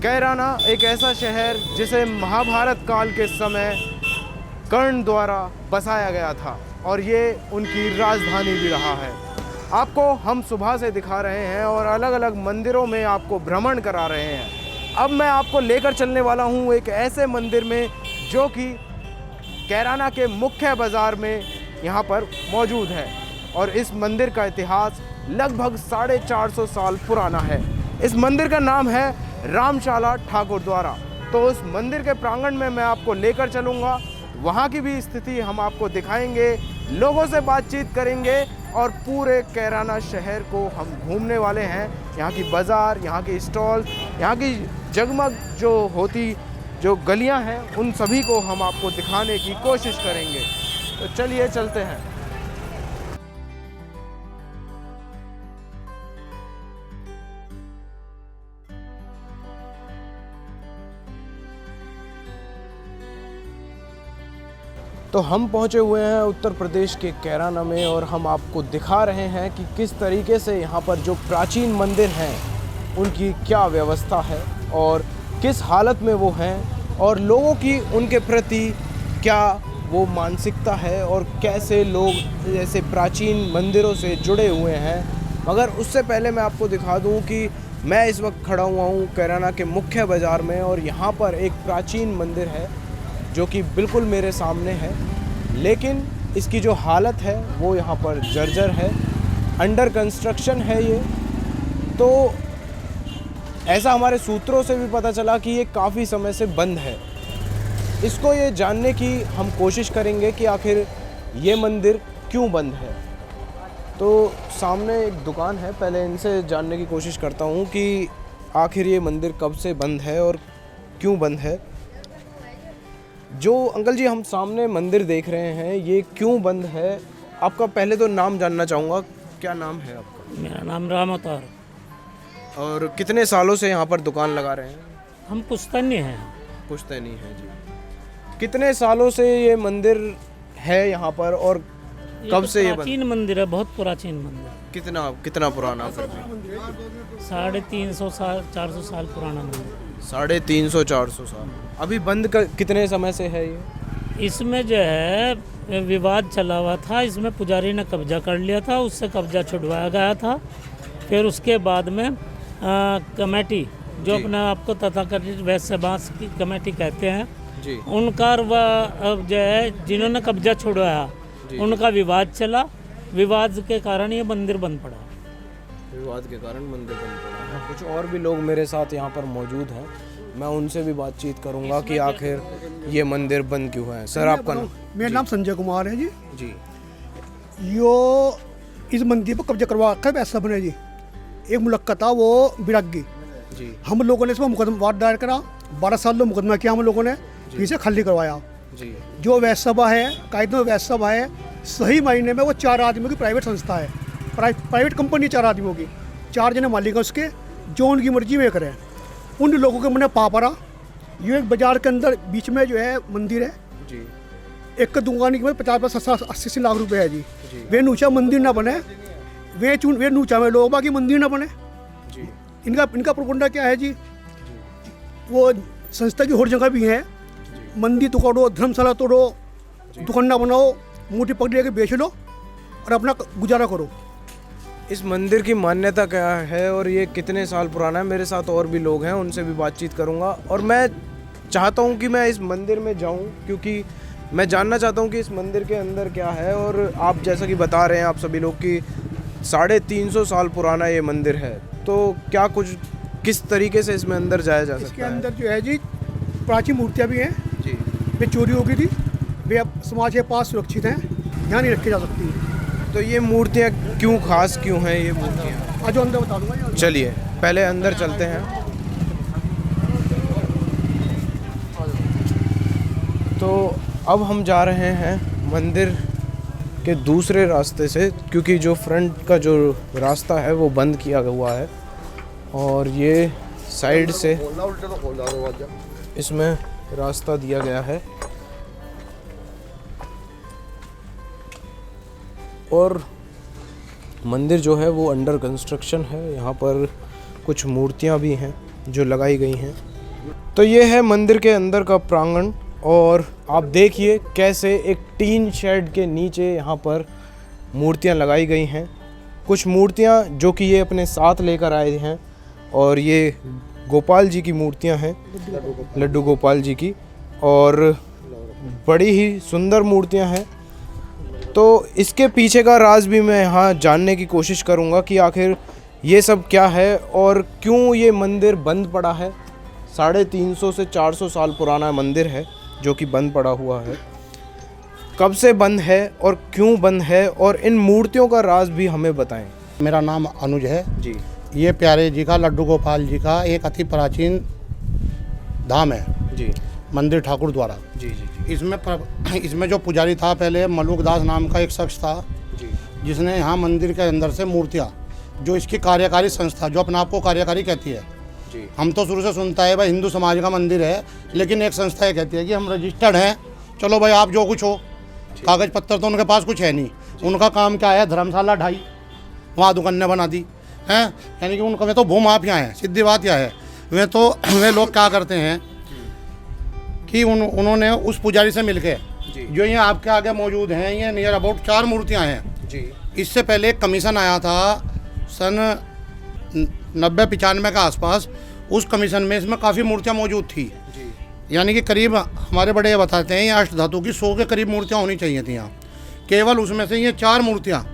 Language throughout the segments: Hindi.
कैराना एक ऐसा शहर जिसे महाभारत काल के समय कर्ण द्वारा बसाया गया था और ये उनकी राजधानी भी रहा है। आपको हम सुबह से दिखा रहे हैं और अलग अलग मंदिरों में आपको भ्रमण करा रहे हैं। अब मैं आपको लेकर चलने वाला हूँ एक ऐसे मंदिर में जो कि कैराना के मुख्य बाज़ार में यहाँ पर मौजूद है और इस मंदिर का इतिहास लगभग 450 साल पुराना है। इस मंदिर का नाम है रामशाला ठाकुर द्वारा। तो उस मंदिर के प्रांगण में मैं आपको लेकर चलूँगा, वहाँ की भी स्थिति हम आपको दिखाएंगे, लोगों से बातचीत करेंगे और पूरे कैराना शहर को हम घूमने वाले हैं। यहाँ की बाज़ार, यहाँ की स्टॉल्स, यहाँ की जगमग जो गलियाँ हैं, उन सभी को हम आपको दिखाने की कोशिश करेंगे। तो चलिए चलते हैं। तो हम पहुंचे हुए हैं उत्तर प्रदेश के कैराना में और हम आपको दिखा रहे हैं कि किस तरीके से यहाँ पर जो प्राचीन मंदिर हैं उनकी क्या व्यवस्था है और किस हालत में वो हैं और लोगों की उनके प्रति क्या वो मानसिकता है और कैसे लोग जैसे प्राचीन मंदिरों से जुड़े हुए हैं। मगर उससे पहले मैं आपको दिखा दूँ कि मैं इस वक्त खड़ा हुआ हूँ कैराना के मुख्य बाज़ार में और यहाँ पर एक प्राचीन मंदिर है जो कि बिल्कुल मेरे सामने है, लेकिन इसकी जो हालत है वो यहाँ पर जर्जर है, अंडर कंस्ट्रक्शन है ये। तो ऐसा हमारे सूत्रों से भी पता चला कि ये काफ़ी समय से बंद है। इसको ये जानने की हम कोशिश करेंगे कि आखिर ये मंदिर क्यों बंद है। तो सामने एक दुकान है, पहले इनसे जानने की कोशिश करता हूँ कि आखिर ये मंदिर कब से बंद है और क्यों बंद है। जो अंकल जी हम सामने मंदिर देख रहे हैं ये क्यों बंद है, आपका पहले तो नाम जानना चाहूँगा। क्या नाम है आपका? मेरा नाम राम अवतार। और कितने सालों से यहाँ पर दुकान लगा रहे हैं? हम पुश्तैनी हैं। पुश्तैनी है जी। कितने सालों से ये मंदिर है यहाँ पर और कब से ये प्राचीन मंदिर है, बहुत प्राचीन मंदिर। कितना पुराना? फिर भी 350 साल 400 साल पुराना मंदिर। 350-400 साल। अभी बंद कितने समय से है ये? इसमें जो है विवाद चला हुआ था, इसमें पुजारी ने कब्जा कर लिया था, उससे कब्जा छुड़वाया गया था। फिर उसके बाद में कमेटी जो अपने आपको तथाकथित वैश्य समाज की कमेटी कहते हैं जी, उनका अब जो है जिन्होंने कब्जा छुड़वाया उनका विवाद चला। विवाद के कारण ये मंदिर बंद पड़ा। विवाद के कारण मंदिर बंद पड़ा है। कुछ और भी लोग मेरे साथ यहाँ पर मौजूद हैं, मैं उनसे भी बातचीत करूँगा कि आखिर ये मंदिर बंद क्यों है। सर आपका नाम? मेरा नाम संजय कुमार है जी। जी। यो इस मंदिर पर कब्जा करवा कर ऐसा बने जी। एक मुलक्का था वो बिरग्गी जी। हम लोगों ने इसमें मुकदमा दायर करा, 12 साल मुकदमा किया हम लोगों ने, फिर से खाली करवाया जी। जो वैश्य सभा है, कायदे में वैश्य सभा है, सही मायने में वो 4 आदमियों की प्राइवेट संस्था है, प्राइवेट कंपनी 4 आदमियों की, 4 जने मालिक है उसके, जो उनकी मर्जी में करें। उन लोगों के मैंने पा पड़ा। ये एक बाजार के अंदर बीच में जो है मंदिर है जी। एक दुकान की कीमत 50-80 लाख रुपए है जी। वे नूचा मंदिर ना बने, वे नूचा में लोग बाकी मंदिर ना बने जी। इनका प्रोपगंडा क्या है जी? वो संस्था की और जगह भी है, मंदिर तोड़ो, धर्मशाला तोड़ो, दुकान ना बनाओ, मोटी पकड़ के बेच लो और अपना गुजारा करो। इस मंदिर की मान्यता क्या है और ये कितने साल पुराना है? मेरे साथ और भी लोग हैं, उनसे भी बातचीत करूंगा और मैं चाहता हूं कि मैं इस मंदिर में जाऊं क्योंकि मैं जानना चाहता हूं कि इस मंदिर के अंदर क्या है। और आप जैसा कि बता रहे हैं आप सभी लोग कि 350 साल पुराना ये मंदिर है, तो क्या कुछ किस तरीके से इसमें अंदर जाया जा सकता है? इसके अंदर जो है जी प्राचीन मूर्तियाँ भी हैं जी। वे चोरी हो गई थी, वे अब समाज के पास सुरक्षित हैं, यहाँ नहीं रखी जा सकती। तो ये मूर्तियाँ क्यों खास क्यों हैं ये मूर्तियाँ? आज अंदर बता दूंगा। चलिए पहले अंदर चलते हैं। तो अब हम जा रहे हैं मंदिर के दूसरे रास्ते से क्योंकि जो फ्रंट का जो रास्ता है वो बंद किया हुआ है और ये साइड से इसमें रास्ता दिया गया है। और मंदिर जो है वो अंडर कंस्ट्रक्शन है। यहाँ पर कुछ मूर्तियाँ भी हैं जो लगाई गई हैं। तो ये है मंदिर के अंदर का प्रांगण और आप देखिए कैसे एक टीन शेड के नीचे यहाँ पर मूर्तियाँ लगाई गई हैं। कुछ मूर्तियाँ जो कि ये अपने साथ लेकर आए हैं और ये गोपाल जी की मूर्तियाँ हैं, लड्डू गोपाल जी की, और बड़ी ही सुंदर मूर्तियाँ हैं। तो इसके पीछे का राज भी मैं यहाँ जानने की कोशिश करूँगा कि आखिर ये सब क्या है और क्यों ये मंदिर बंद पड़ा है। 350 से 400 साल पुराना मंदिर है जो कि बंद पड़ा हुआ है। कब से बंद है और क्यों बंद है और इन मूर्तियों का राज भी हमें बताएं। मेरा नाम अनुज है जी। ये प्यारे जी का लड्डू गोपाल जी का एक अति प्राचीन धाम है जी मंदिर ठाकुर द्वारा। जी जी इसमें जो पुजारी था पहले मलूक दास नाम का एक शख्स था जी जिसने यहाँ मंदिर के अंदर से मूर्तियाँ, जो इसकी कार्यकारी संस्था जो अपने आप को कार्यकारी कहती है, जी हम तो शुरू से सुनता है भाई हिंदू समाज का मंदिर है, लेकिन एक संस्था ये कहती है कि हम रजिस्टर्ड हैं, चलो भाई आप जो कुछ हो, कागज़ पत्तर तो उनके पास कुछ है नहीं। उनका काम क्या है, धर्मशाला ढाई, वहाँ दुकानें बना दी हैं, यानी कि उनका वे तो भूमाफिया हैं। सीधी बात यह है, वे लोग क्या करते हैं कि उन्होंने उस पुजारी से मिलके जो ये आपके आगे मौजूद हैं, ये नियर अबाउट 4 मूर्तियाँ हैं जी। इससे पहले एक कमीशन आया था सन 90-95 के आसपास। उस कमीशन में इसमें काफ़ी मूर्तियाँ मौजूद थी जी। यानी कि करीब हमारे बड़े ये बताते हैं ये अष्ट धातु की 100 के करीब मूर्तियाँ होनी चाहिए थी यहाँ। केवल उसमें से ये 4 मूर्तियाँ,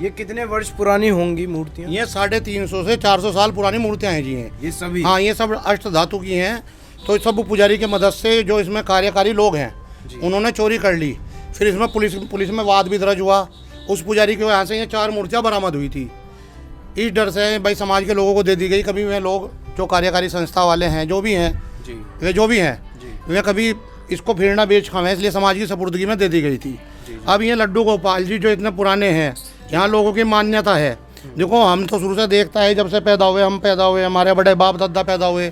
ये कितने वर्ष पुरानी होंगी मूर्तियाँ? ये 350 से 400 साल पुरानी मूर्तियाँ हैं जी हैं ये सभी? हाँ, ये सब अष्ट धातु की हैं। तो सब पुजारी की मदद से जो इसमें कार्यकारी लोग हैं उन्होंने चोरी कर ली। फिर इसमें पुलिस में वाद भी दर्ज हुआ। उस पुजारी के यहाँ से ये 4 मूर्तियाँ बरामद हुई थी। इस डर से भाई समाज के लोगों को दे दी गई। कभी वे लोग जो कार्यकारी संस्था वाले हैं जो भी हैं जी। वे जो भी हैं वे कभी इसको फिर ना बेच खावें, इसलिए समाज की सपुर्दगी में दे दी गई थी। अब ये लड्डू गोपाल जी जो इतने पुराने हैं, यहाँ लोगों की मान्यता है। देखो हम तो शुरू से देखता है, जब से पैदा हुए हम पैदा हुए, हमारे बड़े बाप दादा पैदा हुए,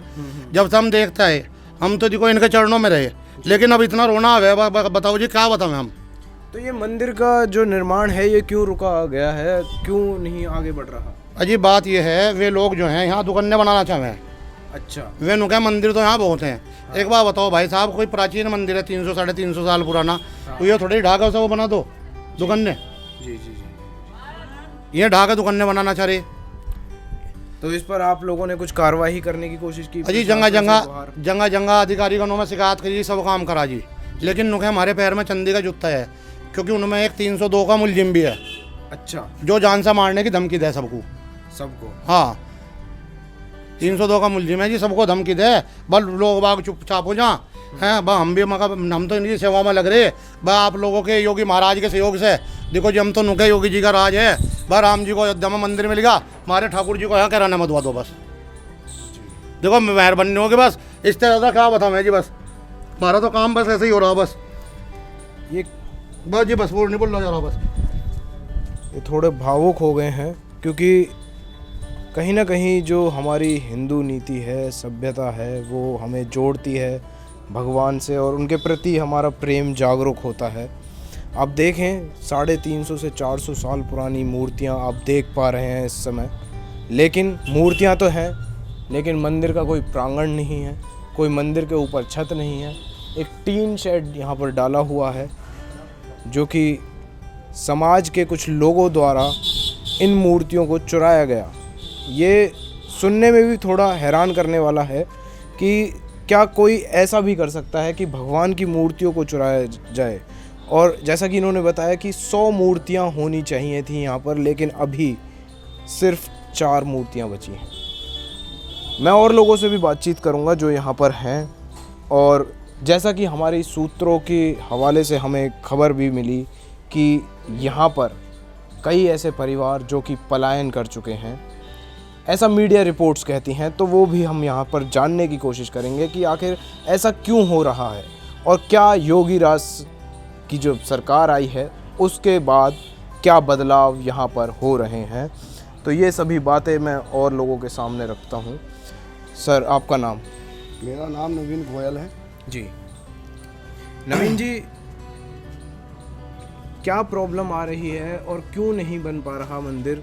जब से हम देखता है, हम तो देखो इनके चरणों में रहे। लेकिन अब इतना रोना है, बताओ जी क्या बताएं हम। तो ये मंदिर का जो निर्माण है ये क्यों रुका गया है, क्यों नहीं आगे बढ़ रहा? अजीब बात यह है, वे लोग जो हैं यहाँ दुकानें बनाना चाहें। अच्छा। वे नुके मंदिर तो यहाँ बहुत हैं। एक बात बताओ भाई साहब, कोई प्राचीन मंदिर है 300-350 साल पुराना, तो ये थोड़ी ढाका से वो बना दो दुकानें। जी जी जी। ये ढाका दुकानें बनाना चाह रहे। तो इस पर आप लोगों ने कुछ कार्रवाई करने की कोशिश की? अजी जगह अधिकारी का में शिकायत करी, सब काम करा जी, लेकिन नुके हमारे पैर में चंदी का जूता है, क्योंकि उनमें एक 302 का मुलजिम भी है। अच्छा। जो जान से मारने की धमकी दे सबको। हाँ, 302 का मुलजिम है जी, सबको धमकी दे। बल लोग बाग चुपचाप हो जा हैं बा, हम भी हम तो इनकी सेवा में लग रहे बा। आप लोगों के योगी महाराज के सहयोग से देखो जी, हम तो नुके योगी जी का राज है बा। राम जी को अयोध्या में मंदिर में लिखा, हमारे ठाकुर जी को यहाँ कराना मत दो बस। देखो मेहरबानी होगी बस, इससे ज़्यादा क्या बताऊँ जी। बस हमारा तो काम बस ऐसे ही हो रहा बस। ये बस जी, बस वो नहीं बोल रहा जा रहा बस। ये थोड़े भावुक हो गए हैं क्योंकि कहीं ना कहीं जो हमारी हिंदू नीति है, सभ्यता है, वो हमें जोड़ती है भगवान से और उनके प्रति हमारा प्रेम जागरूक होता है। आप देखें 350 से 400 साल पुरानी मूर्तियां आप देख पा रहे हैं इस समय, लेकिन मूर्तियां तो हैं, लेकिन मंदिर का कोई प्रांगण नहीं है, कोई मंदिर के ऊपर छत नहीं है। एक टीन शेड यहाँ पर डाला हुआ है जो कि समाज के कुछ लोगों द्वारा इन मूर्तियों को चुराया गया। ये सुनने में भी थोड़ा हैरान करने वाला है कि क्या कोई ऐसा भी कर सकता है कि भगवान की मूर्तियों को चुराया जाए। और जैसा कि इन्होंने बताया कि 100 मूर्तियां होनी चाहिए थी यहाँ पर, लेकिन अभी सिर्फ 4 मूर्तियां बची हैं। मैं और लोगों से भी बातचीत करूँगा जो यहाँ पर हैं, और जैसा कि हमारे सूत्रों के हवाले से हमें खबर भी मिली कि यहाँ पर कई ऐसे परिवार जो कि पलायन कर चुके हैं, ऐसा मीडिया रिपोर्ट्स कहती हैं। तो वो भी हम यहाँ पर जानने की कोशिश करेंगे कि आखिर ऐसा क्यों हो रहा है और क्या योगी राज की जो सरकार आई है उसके बाद क्या बदलाव यहाँ पर हो रहे हैं। तो ये सभी बातें मैं और लोगों के सामने रखता हूँ। सर, आपका नाम? मेरा नाम नवीन गोयल है जी। नवीन जी, क्या प्रॉब्लम आ रही है और क्यों नहीं बन पा रहा मंदिर?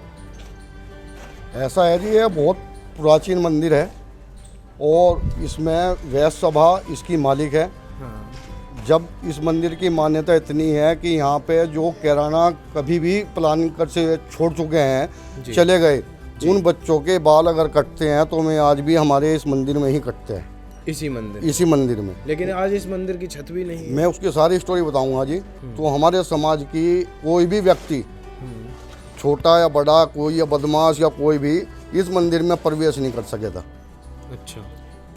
ऐसा है जी, ये बहुत प्राचीन मंदिर है और इसमें वैष्णव सभा इसकी मालिक है। जब इस मंदिर की मान्यता इतनी है कि यहाँ पे जो किराना कभी भी प्लान कर से छोड़ चुके हैं, चले गए, उन बच्चों के बाल अगर कटते हैं तो मैं आज भी हमारे इस मंदिर में ही कटते हैं, इसी मंदिर में। लेकिन आज इस मंदिर की छत भी नहीं है। मैं उसकी सारी स्टोरी बताऊंगा जी। तो हमारे समाज की कोई भी व्यक्ति, छोटा या बड़ा, कोई या बदमाश या कोई भी इस मंदिर में प्रवेश नहीं कर सके था। अच्छा।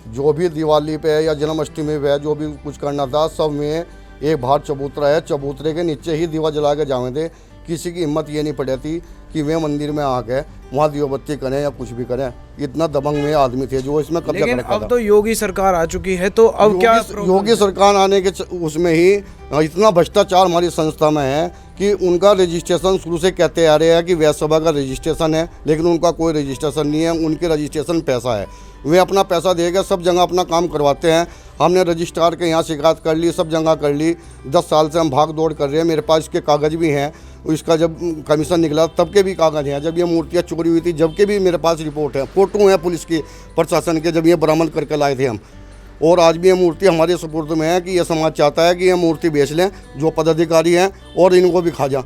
जो भी दिवाली पे या जन्माष्टमी पे जो भी कुछ करना था, सब में एक बाहर चबूतरा है, चबूतरे के नीचे ही दिवा जला के जावे थे। किसी की हिम्मत ये नहीं पड़ी थी कि वे मंदिर में आके वहाँ दियोबत्ती करें या कुछ भी करें। इतना दबंग में आदमी थे जो इसमें कब्जा लेकिन करता अब था। तो योगी सरकार आ चुकी है, तो अब क्या योगी सरकार आने के उसमें ही इतना भ्रष्टाचार हमारी संस्था में है कि उनका रजिस्ट्रेशन शुरू से कहते आ रहे हैं कि वैष्णव सभा का रजिस्ट्रेशन है, लेकिन उनका कोई रजिस्ट्रेशन नहीं है। उनके रजिस्ट्रेशन पैसा है, वे अपना पैसा देकर सब जगह अपना काम करवाते हैं। हमने रजिस्ट्रार के यहाँ शिकायत कर ली, सब जगह कर ली। 10 साल से हम भाग दौड़ कर रहे हैं। मेरे पास इसके कागज़ भी हैं। इसका जब कमीशन निकला तब के भी कागज़ हैं, जब ये मूर्तियाँ चोरी हुई थी जब के भी मेरे पास रिपोर्ट है, फोटो है पुलिस की, प्रशासन के, जब ये बरामद करके लाए थे हम। और आज भी ये मूर्ति हमारे सुपुर्द में है कि ये समाज चाहता है कि ये मूर्ति बेच लें जो पदाधिकारी हैं और इनको भी खा जा।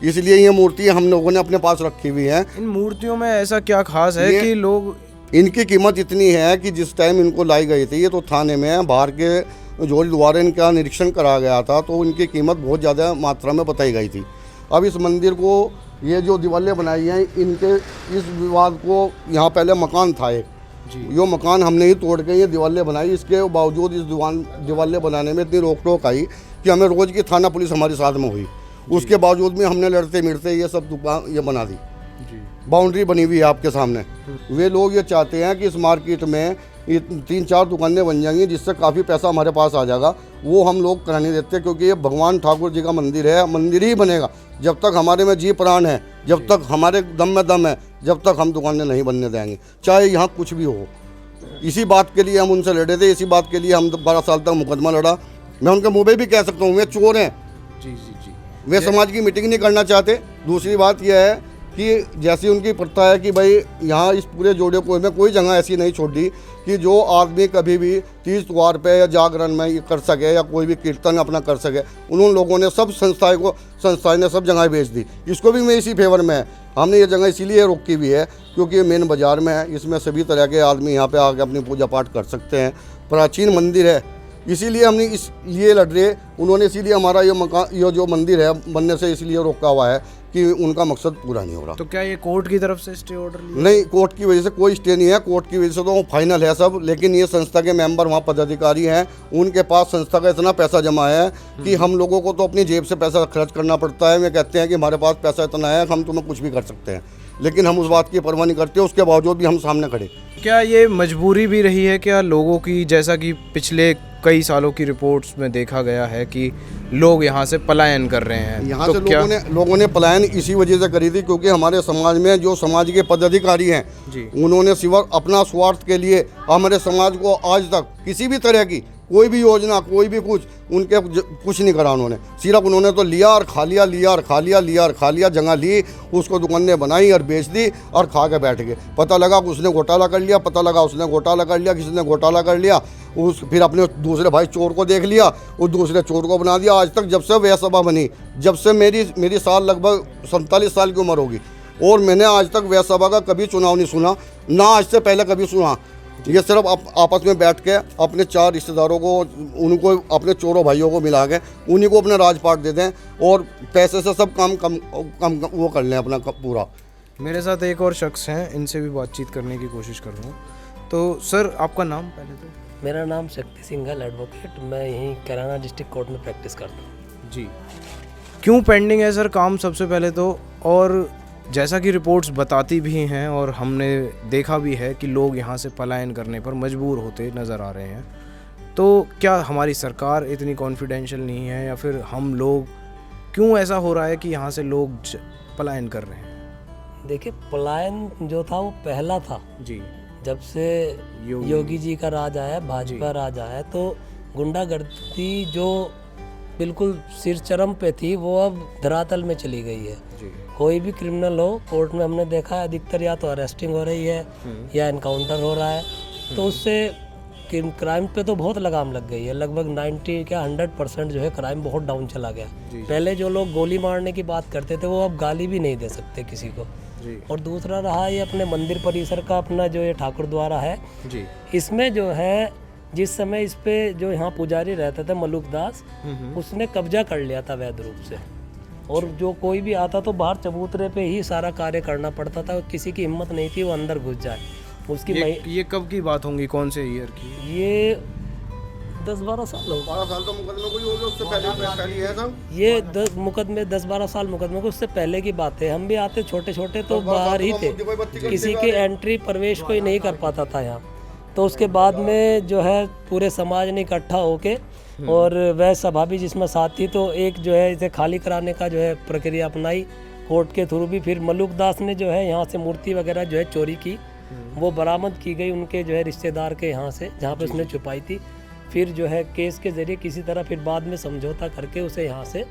इसलिए ये मूर्ति हम लोगों ने अपने पास रखी हुई है। इन मूर्तियों में ऐसा क्या खास है कि लोग, इनकी कीमत इतनी है कि जिस टाइम इनको लाई गई थी, ये तो थाने में बाहर के जोड़ी द्वारा इनका निरीक्षण करा गया था, तो इनकी कीमत बहुत ज़्यादा मात्रा में बताई गई थी। अब इस मंदिर को, ये जो दीवारें बनाई हैं, इनके इस विवाद को, यहाँ पहले मकान था एक, यो मकान हमने ही तोड़ के ये दीवारें बनाई। इसके बावजूद इस दीवारें बनाने में इतनी रोक टोक आई कि हमें रोज़ की थाना पुलिस हमारे साथ में हुई। उसके बावजूद भी हमने लड़ते मिलते ये सब दुकान ये बना दी। बाउंड्री बनी हुई है आपके सामने। वे लोग ये चाहते हैं कि इस मार्केट में 3-4 दुकानें बन जाएंगी जिससे काफ़ी पैसा हमारे पास आ जाएगा। वो हम लोग कराने देते, क्योंकि ये भगवान ठाकुर जी का मंदिर है। मंदिर ही बनेगा जब तक हमारे में जी प्राण है, जब तक हमारे दम में दम है, जब तक हम दुकानें नहीं बनने देंगे, चाहे यहाँ कुछ भी हो। इसी बात के लिए हम उनसे लड़े थे, इसी बात के लिए हम 12 साल तक मुकदमा लड़ा। मैं उनके मुँह पे भी कह सकता हूँ वे चोर हैं। वे समाज की मीटिंग नहीं करना चाहते। दूसरी बात यह है कि जैसी उनकी प्रथा है कि भाई यहाँ इस पूरे जोड़े को में कोई जगह ऐसी नहीं छोड़ दी कि जो आदमी कभी भी 30 त्योहार पे या जागरण में कर सके या कोई भी कीर्तन अपना कर सके। उन लोगों ने सब संस्थाएं ने सब जगह बेच दी। इसको भी मैं इसी फेवर में है। हमने ये जगह इसीलिए रोकी हुई है क्योंकि ये मेन बाज़ार में है। इसमें सभी तरह के आदमी यहाँ पे आके अपनी पूजा पाठ कर सकते हैं। प्राचीन मंदिर है, इसीलिए हमने इसलिए लड़ रहे। उन्होंने इसीलिए हमारा ये मकान, ये जो मंदिर है बनने से इसलिए रोका हुआ है कि उनका मकसद पूरा नहीं हो रहा। तो क्या ये कोर्ट की तरफ से स्टे ऑर्डर लिया? नहीं, कोर्ट की वजह से कोई स्टे नहीं है। कोर्ट की वजह से तो फाइनल है सब। लेकिन ये संस्था के मेंबर वहाँ पदाधिकारी हैं, उनके पास संस्था का इतना पैसा जमा है कि हम लोगों को तो अपनी जेब से पैसा खर्च करना पड़ता है। वे कहते हैं कि हमारे पास पैसा इतना है, हम तुम्हें कुछ भी कर सकते हैं, लेकिन हम उस बात की परवाह नहीं करते। उसके बावजूद भी हम सामने खड़े। क्या ये मजबूरी भी रही है क्या लोगों की, जैसा कि पिछले कई सालों की रिपोर्ट्स में देखा गया है कि लोग यहाँ से पलायन कर रहे हैं? यहाँ तो से लोगों ने पलायन इसी वजह से करी थी क्योंकि हमारे समाज में जो समाज के पदाधिकारी हैं जी, उन्होंने सिर्फ अपना स्वार्थ के लिए हमारे समाज को आज तक किसी भी तरह की कोई भी योजना, कोई भी कुछ कुछ नहीं करा। उन्होंने सिर्फ उन्होंने तो लिया और खा लिया, लिया और खा लिया, लिया और खा लिया। जगह ली, उसको दुकानें बनाई और बेच दी और खा के बैठ गए। पता लगा उसने घोटाला कर लिया, पता लगा उसने घोटाला कर लिया, किसी ने घोटाला कर लिया, फिर अपने दूसरे भाई चोर को देख लिया, उस दूसरे चोर को बना दिया। आज तक जब से वैष्णव सभा बनी, जब से मेरी साल लगभग 47 साल की उम्र होगी, और मैंने आज तक वैष्णव सभा का कभी चुनाव नहीं सुना, ना आज से पहले कभी सुना। ये सिर्फ आपस में बैठ के अपने 4 रिश्तेदारों को, उनको अपने चोरों भाइयों को मिला के उन्हीं को अपने राजपाट दे दें और पैसे से सब काम वो कर लें अपना पूरा। मेरे साथ एक और शख्स हैं, इनसे भी बातचीत करने की कोशिश कर रहा हूँ। तो सर, आपका नाम पहले तो? मेरा नाम शक्ति सिंघल एडवोकेट, मैं यहीं कैराना डिस्ट्रिक्ट कोर्ट में प्रैक्टिस करता हूँ। जी, क्यों पेंडिंग है सर काम सबसे पहले तो? और जैसा कि रिपोर्ट्स बताती भी हैं और हमने देखा भी है कि लोग यहाँ से पलायन करने पर मजबूर होते नज़र आ रहे हैं, तो क्या हमारी सरकार इतनी कॉन्फिडेंशियल नहीं है या फिर हम लोग, क्यों ऐसा हो रहा है कि यहाँ से लोग पलायन कर रहे हैं? देखिए, पलायन जो था वो पहला था जी, जब से योगी जी का राज आया, भाजपा राज आया, तो गुंडागर्दी जो बिल्कुल सिर चरम पे थी वो अब धरातल में चली गई है जी। कोई भी क्रिमिनल हो, कोर्ट में हमने देखा है अधिकतर या तो अरेस्टिंग हो रही है या एनकाउंटर हो रहा है, तो उससे क्राइम पे तो बहुत लगाम लग गई है। लगभग 90 क्या 100% जो है क्राइम बहुत डाउन चला गया। पहले जो लोग गोली मारने की बात करते थे वो अब गाली भी नहीं दे सकते किसी को। और दूसरा रहा ये अपने मंदिर परिसर का अपना जो ये ठाकुर द्वारा है जी। इसमें जो है जिस समय इस पे जो यहाँ पुजारी रहता था मलुक दास, उसने कब्जा कर लिया था वैध रूप से। और जो कोई भी आता तो बाहर चबूतरे पे ही सारा कार्य करना पड़ता था, किसी की हिम्मत नहीं थी वो अंदर घुस जाए। उसकी ये कब की बात होंगी, कौन से ईयर की? ये 10-12 साल हो 12 साल का मुकदमा कोई हो गया, उससे पहले है सब ये 10-12 साल मुकदमे को उससे पहले की बात है। हम भी आते छोटे छोटे तो बाहर ही थे, किसी की एंट्री प्रवेश कोई नहीं कर पाता था यहाँ। तो उसके बाद में जो है पूरे समाज ने इकट्ठा होके और वह सभा भी जिसमें साथ थी, तो एक जो है इसे खाली कराने का जो है प्रक्रिया अपनाई कोर्ट के थ्रू भी। फिर मलुक दास ने जो है यहाँ से मूर्ति वगैरह जो है चोरी की, वो बरामद की गई उनके जो है रिश्तेदार के यहाँ से जहाँ पे उसने छुपाई थी। फिर जो है केस के जरिए किसी तरह फिर बाद में समझौता करके उसे यहाँ से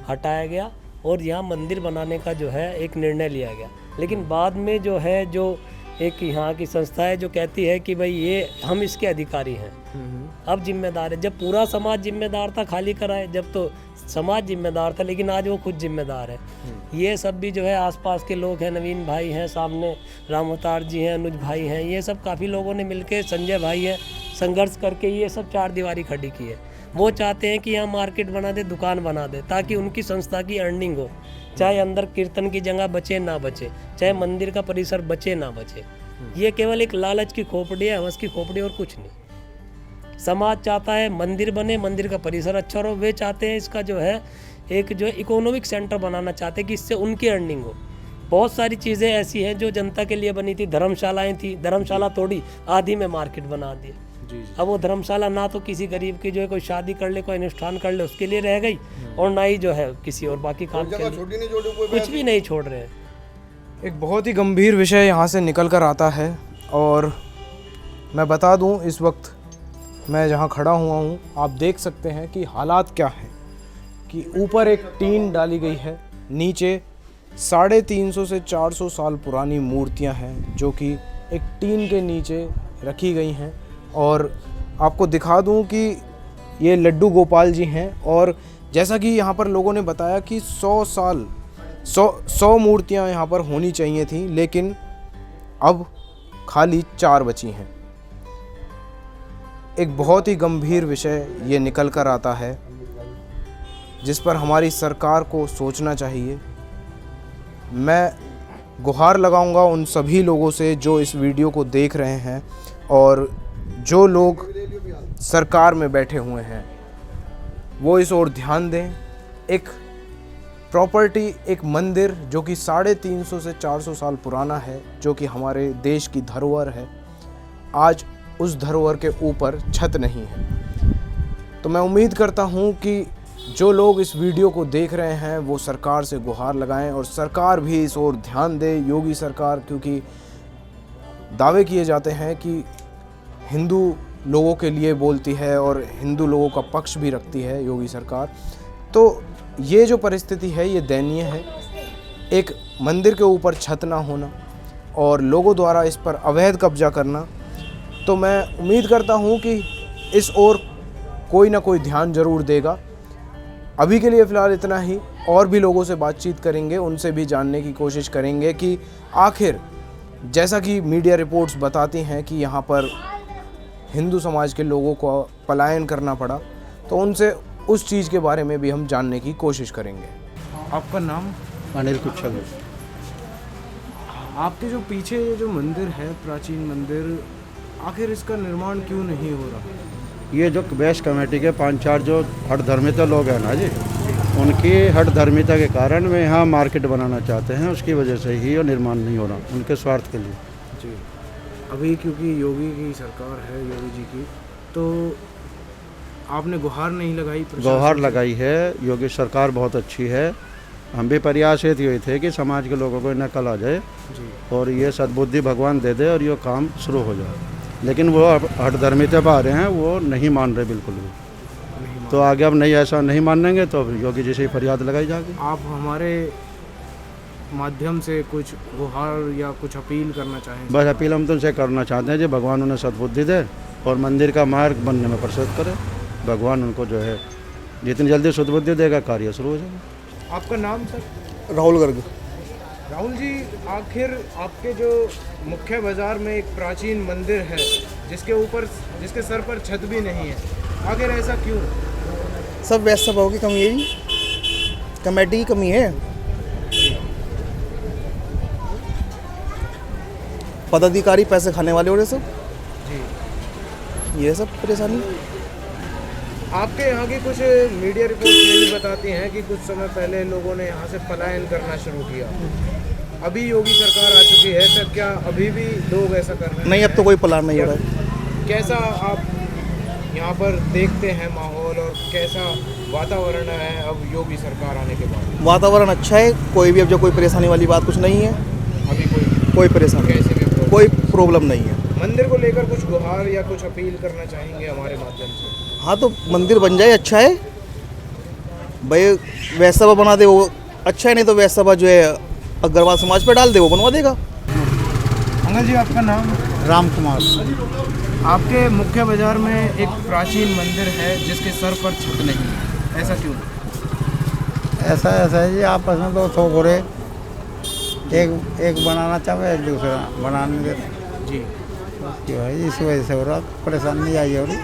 हटाया गया और यहाँ मंदिर बनाने का जो है एक निर्णय लिया गया। लेकिन बाद में जो है जो एक यहाँ की संस्था है जो कहती है कि भाई ये हम इसके अधिकारी हैं, अब जिम्मेदार है। जब पूरा समाज जिम्मेदार था खाली कराए, जब तो समाज जिम्मेदार था, लेकिन आज वो खुद जिम्मेदार है। ये सब भी जो है आसपास के लोग हैं, नवीन भाई हैं, सामने राम अवतार जी हैं, अनुज भाई हैं, ये सब काफ़ी लोगों ने मिलके, संजय भाई हैं, संघर्ष करके ये सब चार दीवारी खड़ी की है। वो चाहते हैं कि यहाँ मार्केट बना दे, दुकान बना दे, ताकि उनकी संस्था की अर्निंग हो। चाहे अंदर कीर्तन की जगह बचे ना बचे, चाहे मंदिर का परिसर बचे ना बचे, ये केवल एक लालच की खोपड़ी है, हवस की खोपड़ी और कुछ नहीं। समाज चाहता है मंदिर बने, मंदिर का परिसर अच्छा हो। वे चाहते हैं इसका जो है एक जो इकोनॉमिक सेंटर बनाना चाहते हैं कि इससे उनकी अर्निंग हो। बहुत सारी चीज़ें ऐसी हैं जो जनता के लिए बनी थी, धर्मशालाएं थी, धर्मशाला तोड़ी, आधी में मार्केट बना दी। अब वो धर्मशाला ना तो किसी गरीब की जो है कोई शादी कर ले, कोई अनुष्ठान कर ले, उसके लिए रह गई, और ना ही जो है किसी और बाकी काम के लिए कुछ भी नहीं छोड़ रहे हैं। एक बहुत ही गंभीर विषय यहाँ से निकल कर आता है। और मैं बता दूँ, इस वक्त मैं जहाँ खड़ा हुआ हूँ आप देख सकते हैं कि हालात क्या हैं, कि ऊपर एक टीन डाली गई है, नीचे 350 से 400 साल पुरानी मूर्तियाँ हैं जो कि एक टीन के नीचे रखी गई हैं। और आपको दिखा दूं कि ये लड्डू गोपाल जी हैं, और जैसा कि यहाँ पर लोगों ने बताया कि 100 मूर्तियाँ यहाँ पर होनी चाहिए थी, लेकिन अब खाली 4 बची हैं। एक बहुत ही गंभीर विषय ये निकल कर आता है, जिस पर हमारी सरकार को सोचना चाहिए। मैं गुहार लगाऊंगा उन सभी लोगों से जो इस वीडियो को देख रहे हैं और जो लोग सरकार में बैठे हुए हैं, वो इस ओर ध्यान दें। एक प्रॉपर्टी, एक मंदिर जो कि 350 से 400 साल पुराना है, जो कि हमारे देश की धरोहर है, आज उस धरोहर के ऊपर छत नहीं है। तो मैं उम्मीद करता हूँ कि जो लोग इस वीडियो को देख रहे हैं वो सरकार से गुहार लगाएं और सरकार भी इस ओर ध्यान दे, योगी सरकार, क्योंकि दावे किए जाते हैं कि हिंदू लोगों के लिए बोलती है और हिंदू लोगों का पक्ष भी रखती है योगी सरकार। तो ये जो परिस्थिति है ये दयनीय है। एक मंदिर के ऊपर छत ना होना और लोगों द्वारा इस पर अवैध कब्जा करना। तो मैं उम्मीद करता हूँ कि इस ओर कोई ना कोई ध्यान ज़रूर देगा। अभी के लिए फ़िलहाल इतना ही, और भी लोगों से बातचीत करेंगे, उनसे भी जानने की कोशिश करेंगे कि आखिर जैसा कि मीडिया रिपोर्ट्स बताती हैं कि यहाँ पर हिंदू समाज के लोगों को पलायन करना पड़ा, तो उनसे उस चीज़ के बारे में भी हम जानने की कोशिश करेंगे। आपका नाम? अनिल कुच्छल। आपके जो पीछे ये जो मंदिर है, प्राचीन मंदिर, आखिर इसका निर्माण क्यों नहीं हो रहा? ये जो वैश्य कमेटी के 5-4 जो हठ धर्मिता लोग हैं ना जी, उनकी हठ धर्मिता के कारण वे यहाँ मार्केट बनाना चाहते हैं, उसकी वजह से ही ये निर्माण नहीं हो रहा, उनके स्वार्थ के लिए जी। अभी क्योंकि योगी की सरकार है, योगी जी की, तो आपने गुहार नहीं लगाई? गुहार लगाई है। योगी सरकार बहुत अच्छी है। हम भी प्रयास ये हुए थे कि समाज के लोगों को नकल आ जाए जी, और ये सद्बुद्धि भगवान दे दे और ये काम शुरू हो जाए, लेकिन वो हठ धर्मिता पर आ रहे हैं, वो नहीं मान रहे बिल्कुल भी। तो आगे अब नहीं, ऐसा नहीं मानेंगे तो योगी जी से ही फरियाद लगाई जाएगी। आप हमारे माध्यम से कुछ गुहार या कुछ अपील करना चाहें? बस अपील हम तो उनसे करना चाहते हैं जो भगवान उन्हें सद्बुद्धि दे और मंदिर का मार्ग बनने में प्रसन्न करे। भगवान उनको जो है जितनी जल्दी सद्बुद्धि देगा कार्य शुरू हो जाएगा। आपका नाम सर? राहुल गर्ग। राहुल जी, आखिर आपके जो मुख्य बाजार में एक प्राचीन मंदिर है जिसके सर पर छत भी नहीं है, आखिर ऐसा क्यों? सब व्यवस्थाओं की कमी है जी, कमेटी की कमी है, पदाधिकारी पैसे खाने वाले हो रहे सब जी। ये सब परेशानी। आपके यहाँ की कुछ मीडिया रिपोर्ट ये भी बताती हैं कि कुछ समय पहले लोगों ने यहाँ से पलायन करना शुरू किया। अभी योगी सरकार आ चुकी है, तो क्या अभी भी लोग ऐसा कर रहे हैं? नहीं, अब तो कोई प्लान नहीं हो रहा है। कैसा आप यहाँ पर देखते हैं माहौल और कैसा वातावरण है अब योगी सरकार आने के बाद? वातावरण अच्छा है, कोई भी अब जो कोई परेशानी वाली बात कुछ नहीं है। अभी कोई परेशानी कैसे भी कोई प्रॉब्लम नहीं है। मंदिर को लेकर कुछ गुहार या कुछ अपील करना चाहेंगे हमारे माध्यम से? हाँ, तो मंदिर बन जाए अच्छा है भाई, वैसा बना दे वो अच्छा है, नहीं तो वैसा जो है अग्रवाल समाज पे डाल दे वो बनवा देगा। अंकल जी, आपका नाम? राम कुमार। आपके मुख्य बाजार में एक प्राचीन मंदिर है जिसके सर पर छत नहीं है, ऐसा क्यों? ऐसा है जी, आपस में दो थोक हो रहे, एक बनाना चाहे एक दूसरा बनाने देते जी। क्यों है इस वजह से हो रहा, परेशानी आई हो रही।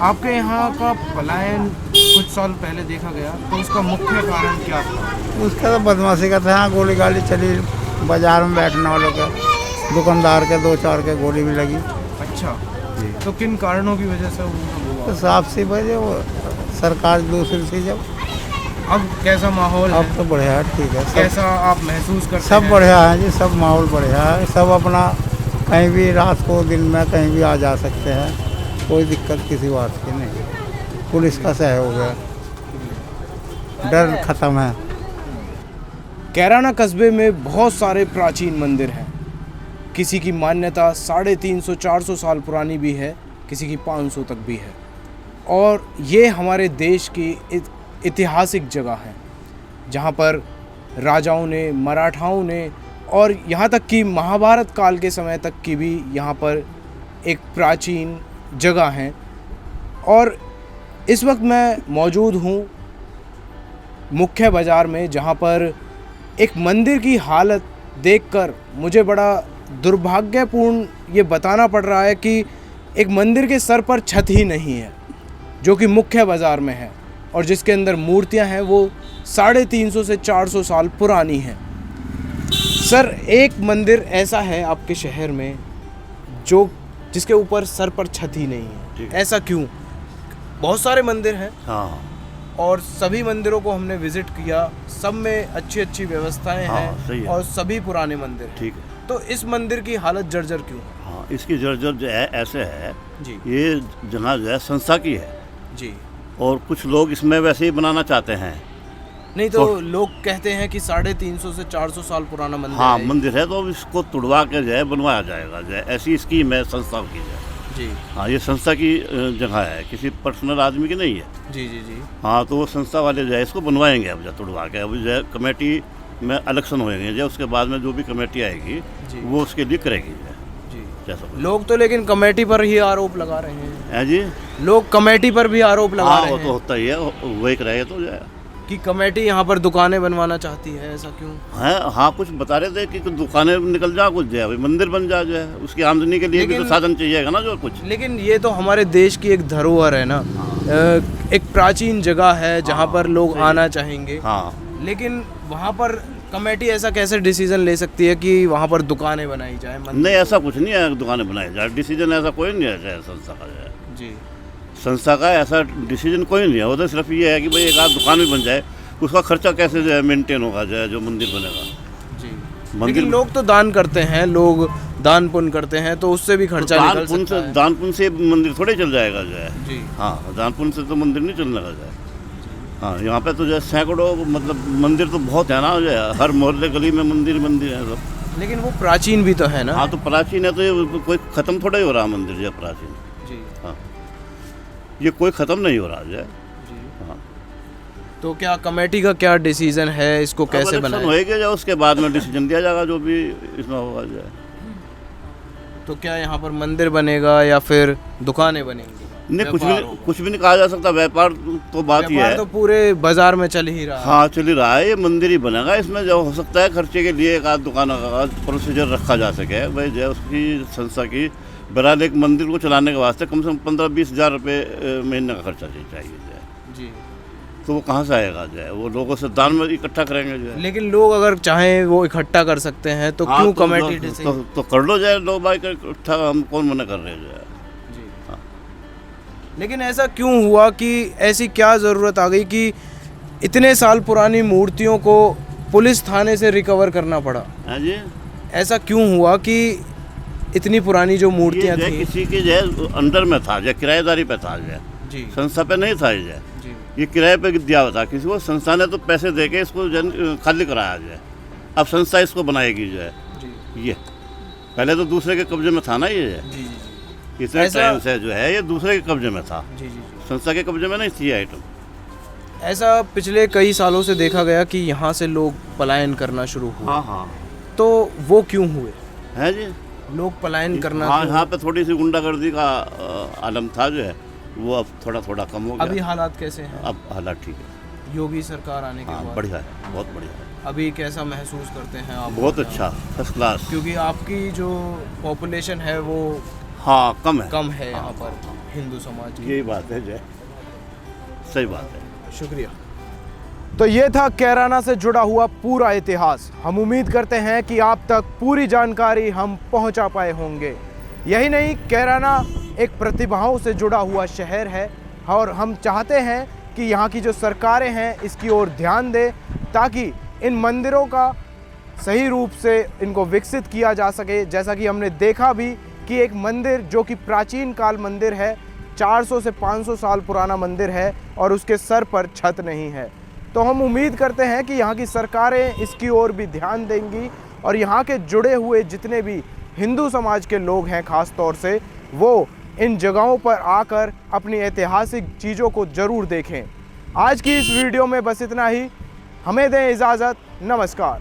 आपके यहाँ का पलायन कुछ साल पहले देखा गया, तो उसका मुख्य कारण क्या था? उसका तो बदमाशी का था, गोली गाली चली बाजार में बैठने वालों के, दुकानदार के 2-4 के गोली भी लगी। अच्छा जी। तो किन कारणों की वजह से वो सब हुआ? तो साफ सी वजह वो सरकार दूसरी थी जब। अब कैसा माहौल है? अब तो बढ़िया है, ठीक है। कैसा आप महसूस करते सब हैं? बढ़िया है जी, सब माहौल बढ़िया है, सब अपना कहीं भी रात को दिन में कहीं भी आ जा सकते हैं, कोई दिक्कत किसी बात की नहीं। पुलिस का सहयोग है, डर खत्म है। कैराना कस्बे में बहुत सारे प्राचीन मंदिर हैं। किसी की मान्यता 350-400 साल पुरानी भी है, किसी की 500 तक भी है। और ये हमारे देश की ऐतिहासिक जगह है जहाँ पर राजाओं ने, मराठाओं ने और यहाँ तक कि महाभारत काल के समय तक की भी यहाँ पर एक प्राचीन जगह है। और इस वक्त मैं मौजूद हूँ मुख्य बाज़ार में, जहाँ पर एक मंदिर की हालत देखकर मुझे बड़ा दुर्भाग्यपूर्ण ये बताना पड़ रहा है कि एक मंदिर के सर पर छत ही नहीं है, जो कि मुख्य बाज़ार में है और जिसके अंदर मूर्तियां हैं वो 350 से 400 साल पुरानी हैं। सर, एक मंदिर ऐसा है आपके शहर में जिसके ऊपर सर पर छत ही नहीं है, ऐसा क्यों? बहुत सारे मंदिर हैं। हाँ, और सभी मंदिरों को हमने विजिट किया, सब में अच्छी अच्छी व्यवस्थाएं हैं। सही है। और सभी पुराने मंदिर हैं। ठीक है। तो इस मंदिर की हालत जर्जर क्यों है? हाँ, इसकी जर्जर जो है ऐसे है जी ये जगह जो है संस्था की है जी। और कुछ लोग इसमें वैसे ही बनाना चाहते हैं। नहीं तो लोग कहते हैं कि 350 से 400 साल पुराना मंदिर हाँ, है। मंदिर है तो इसको तुड़वा के जो है बनवाया जाएगा, जो है ऐसी स्कीम है संस्था की जो है। जी हाँ, ये संस्था की जगह है, किसी पर्सनल आदमी की नहीं है। जी जी जी। हाँ, तो वो संस्था वाले जो है इसको बनवाएंगे अब जो तुड़वा के। अब जो है कमेटी में इलेक्शन होएंगे, जो उसके बाद में जो भी कमेटी आएगी वो उसके लिए करेगी जो है। जी। जैसा लोग तो लेकिन कमेटी पर ही आरोप लगा रहे हैं। है जी। लोग कमेटी पर भी आरोप लगा हाँ, रहे वो हैं तो होता ही है, वही करेगा तो जो है कि कमेटी यहाँ पर दुकानें बनवाना चाहती है, ऐसा क्यों? है। हाँ, कुछ बता रहे थे कि कुछ दुकानें निकल जा, कुछ जो है मंदिर बन जा, जो है उसकी आमदनी के लिए भी तो साधन चाहिएगा ना जो कुछ। लेकिन ये तो हमारे देश की एक धरोहर है ना, एक प्राचीन जगह है जहाँ पर लोग आना चाहेंगे। हाँ, लेकिन वहाँ पर कमेटी ऐसा कैसे डिसीजन ले सकती है कि वहाँ पर दुकानें बनाई जाए? नहीं, ऐसा कुछ नहीं है, दुकानें बनाई जाए, डिसीजन ऐसा कोई नहीं है संस्था का जो है। जी। संस्था का ऐसा डिसीजन कोई नहीं है, वो तो सिर्फ ये है कि भाई एक आध दुकान भी बन जाए, उसका खर्चा कैसे जो है मेंटेन होगा, जो है जो मंदिर बनेगा। जी। मंदिर लेकिन लोग तो दान करते हैं, लोग दान पुण्य करते हैं, तो उससे भी खर्चा निकल सकता है। दान पुण्य से मंदिर थोड़े चल जाएगा जो है। जी। हाँ, दान पुण्य से तो मंदिर नहीं चलने लगा जाए। हाँ, यहाँ पे तो जो है सैकड़ों मतलब मंदिर तो बहुत है ना, जो है हर मोहल्ले गली में मंदिर है सब। लेकिन वो प्राचीन भी तो है ना। हाँ, तो प्राचीन है तो ये कोई ख़त्म थोड़ा ही हो रहा मंदिर जो है प्राचीन। जी। हाँ, ये कोई ख़त्म नहीं हो रहा जो है। जी। हाँ, तो क्या कमेटी का क्या डिसीजन है, इसको कैसे बनाएं? होएगा जो उसके बाद में डिसीजन दिया जाएगा जो भी इसमें होगा जो है। तो क्या यहाँ पर मंदिर बनेगा या फिर दुकानें बनेंगी? नहीं, कुछ भी नहीं कहा जा सकता। व्यापार तो बात ही है, तो पूरे बाजार में चल ही रहा है। हाँ चल ही रहा है, ये मंदिर ही बनेगा। इसमें जो हो सकता है खर्चे के लिए एक आध दुकान का प्रोसीजर रखा जा सके भाई, जो उसकी संस्था की। बहरहाल एक मंदिर को चलाने के वास्ते कम से कम 15-20 हज़ार रुपये महीने का खर्चा चाहिए जो है जी। तो वो कहाँ से आएगा जो है, वो लोगों से दान में इकट्ठा करेंगे जो है। लेकिन लोग अगर चाहें वो इकट्ठा कर सकते हैं तो हाँ, क्यों तो कमेटी तो कर लो जाए, लोग भाई इकट्ठा, हम कौन मना कर रहे हैं जो है। लेकिन ऐसा क्यों हुआ कि ऐसी क्या ज़रूरत आ गई कि इतने साल पुरानी मूर्तियों को पुलिस थाने से रिकवर करना पड़ा? हाँ जी, ऐसा क्यों हुआ कि इतनी पुरानी जो मूर्तियाँ ये थी किसी के जो अंडर में था, जो किराएदारी पे था, जो जी संस्था पे नहीं था, जी ये किराए पे दिया हुआ था किसी को। संस्था ने तो पैसे दे के इसको खाली कराया जो है। अब संस्था इसको बनाएगी जो है जी। ये पहले तो दूसरे के कब्जे में था ना ये जी इतने टाइम से जो है ये दूसरे के कब्जे में था, जी। संस्था के कब्जे में नहीं थी आइटम। ऐसा पिछले कई सालों से देखा गया कि यहाँ से लोग पलायन करना शुरू हुए। हाँ तो वो क्यों हुए है जी, लोग पलायन करना? हाँ, यहाँ पे थोड़ी सी गुंडागर्दी का आलम था जो है, वो अब थोड़ा थोड़ा कम हो गया। अभी हालात कैसे हैं? अब हालात ठीक है, योगी सरकार आने के बाद बढ़िया है, बहुत बढ़िया है। अभी कैसा महसूस करते हैं आप? बहुत अच्छा, फर्स्ट क्लास। क्योंकि आपकी जो पॉपुलेशन है वो हाँ कम है यहाँ पर हिंदू समाज की। यही बात है जय, सही बात है। शुक्रिया। तो ये था कैराना से जुड़ा हुआ पूरा इतिहास। हम उम्मीद करते हैं कि आप तक पूरी जानकारी हम पहुंचा पाए होंगे। यही नहीं, कैराना एक प्रतिभाओं से जुड़ा हुआ शहर है और हम चाहते हैं कि यहाँ की जो सरकारें हैं इसकी ओर ध्यान दें ताकि इन मंदिरों का सही रूप से इनको विकसित किया जा सके। जैसा कि हमने देखा भी कि एक मंदिर जो कि प्राचीन काल मंदिर है, 400 से 500 साल पुराना मंदिर है और उसके सर पर छत नहीं है। तो हम उम्मीद करते हैं कि यहाँ की सरकारें इसकी ओर भी ध्यान देंगी और यहाँ के जुड़े हुए जितने भी हिंदू समाज के लोग हैं ख़ास तौर से, वो इन जगहों पर आकर अपनी ऐतिहासिक चीज़ों को ज़रूर देखें। आज की इस वीडियो में बस इतना ही। हमें दें इजाज़त। नमस्कार।